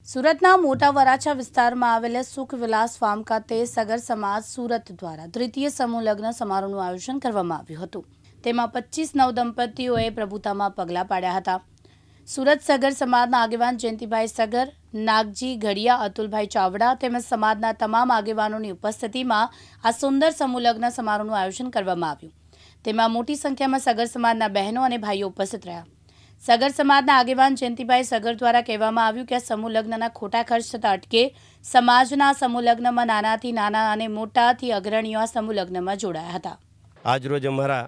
સુરતના મોટા વરાછા વિસ્તારમાં આવેલા સુખ વિલાસ ફાર્મ ખાતે સગર સમાજ સુરત દ્વારા દ્વિતીય સમૂહ લગ્ન સમારોહનું આયોજન કરવામાં આવ્યું હતું। તેમાં 25 નવદંપતીઓએ પ્રભુતામાં પગલાં પાડ્યા હતા। સુરત સગર સમાજના આગેવાન જયંતિભાઈ સગર, નાગજી ઘડિયા, અતુલભાઈ ચાવડા તેમજ સમાજના તમામ આગેવાનોની ઉપસ્થિતિમાં આ સુંદર સમૂહ લગ્ન સમારોહનું આયોજન કરવામાં આવ્યું। તેમાં મોટી સંખ્યામાં સગર સમાજના બહેનો અને ભાઈઓ ઉપસ્થિત રહ્યા। સગર સમાજના આગેવાન જયંતિભાઈ સગર દ્વારા કહેવામાં આવ્યું કે આ સમૂહ લગ્નના ખોટા ખર્ચ થતા અટકે। સમાજના સમૂહ લગ્નમાં નાનાથી નાના અને મોટાથી અગ્રણીઓ આ સમૂહ લગ્નમાં જોડાયા હતા। આજરોજ અમારા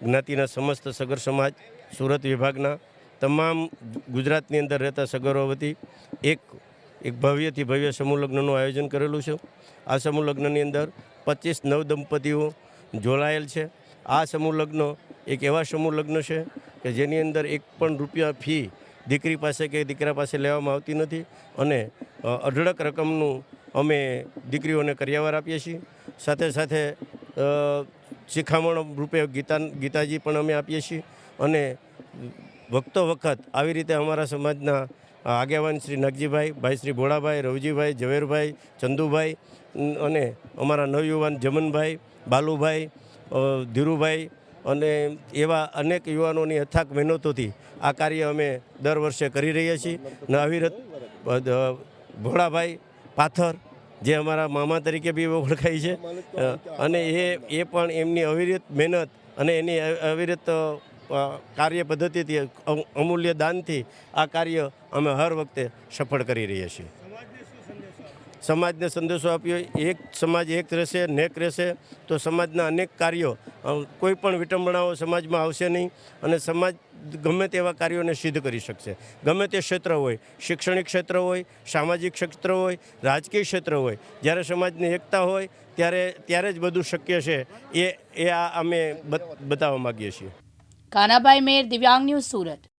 જ્ઞાતિના સમસ્ત સગર સમાજ સુરત વિભાગના તમામ ગુજરાતની અંદર રહેતા સગરો વતી એક ભવ્યથી ભવ્ય સમૂહ લગ્નનું આયોજન કરેલું છે। આ સમૂહ લગ્નની અંદર 25 નવદંપતીઓ જોડાયેલ છે। આ સમૂહ લગ્ન એક એવા સમૂહ લગ્ન છે કે જેની અંદર એક પણ રૂપિયા ફી દીકરી પાસે કે દીકરા પાસે લેવામાં આવતી નથી અને અઢળક રકમનું અમે દીકરીઓને કરિયાવર આપીએ છીએ। સાથે સાથે શિખામણ રૂપે ગીતાજી પણ અમે આપીએ છીએ અને વખતો વખત આવી રીતે અમારા સમાજના આગેવાન શ્રી નાગજીભાઈ, ભાઈ શ્રી ભોળાભાઈ, રવજીભાઈ, ઝવેરભાઈ, ચંદુભાઈ અને અમારા નવયુવાન જમનભાઈ, બાલુભાઈ, ધીરુભાઈ અને એવા અનેક યુવાનોની અથાગ મહેનતોથી આ કાર્ય અમે દર વર્ષે કરી રહ્યા છીએ। અને અવિરત ભોળાભાઈ પાથર જે અમારા મામા તરીકે બી ઓળખાય છે અને એ પણ એમની અવિરત મહેનત અને એની અવિરત કાર્ય પદ્ધતિથી અમૂલ્ય દાનથી આ કાર્ય અમે હર વખતે સફળ કરી રહ્યા છીએ। સમાજને સંદેશો આપ્યો, એક સમાજ એક રહેશે, નેક રહેશે તો સમાજના અનેક કાર્યો, કોઈ પણ વિટંબણાઓ સમાજમાં આવશે નહીં અને સમાજ ગમે તેવા કાર્યોને સિદ્ધ કરી શકશે। ગમે તે ક્ષેત્ર હોય, શૈક્ષણિક ક્ષેત્ર હોય, સામાજિક ક્ષેત્ર હોય, રાજકીય ક્ષેત્ર હોય, જ્યારે સમાજની એકતા હોય ત્યારે જ બધું શક્ય છે। એ આ અમે બતાવવા માગીએ છીએ। કાનાભાઈ મેર, દિવ્યાંગ ન્યૂઝ, સુરત।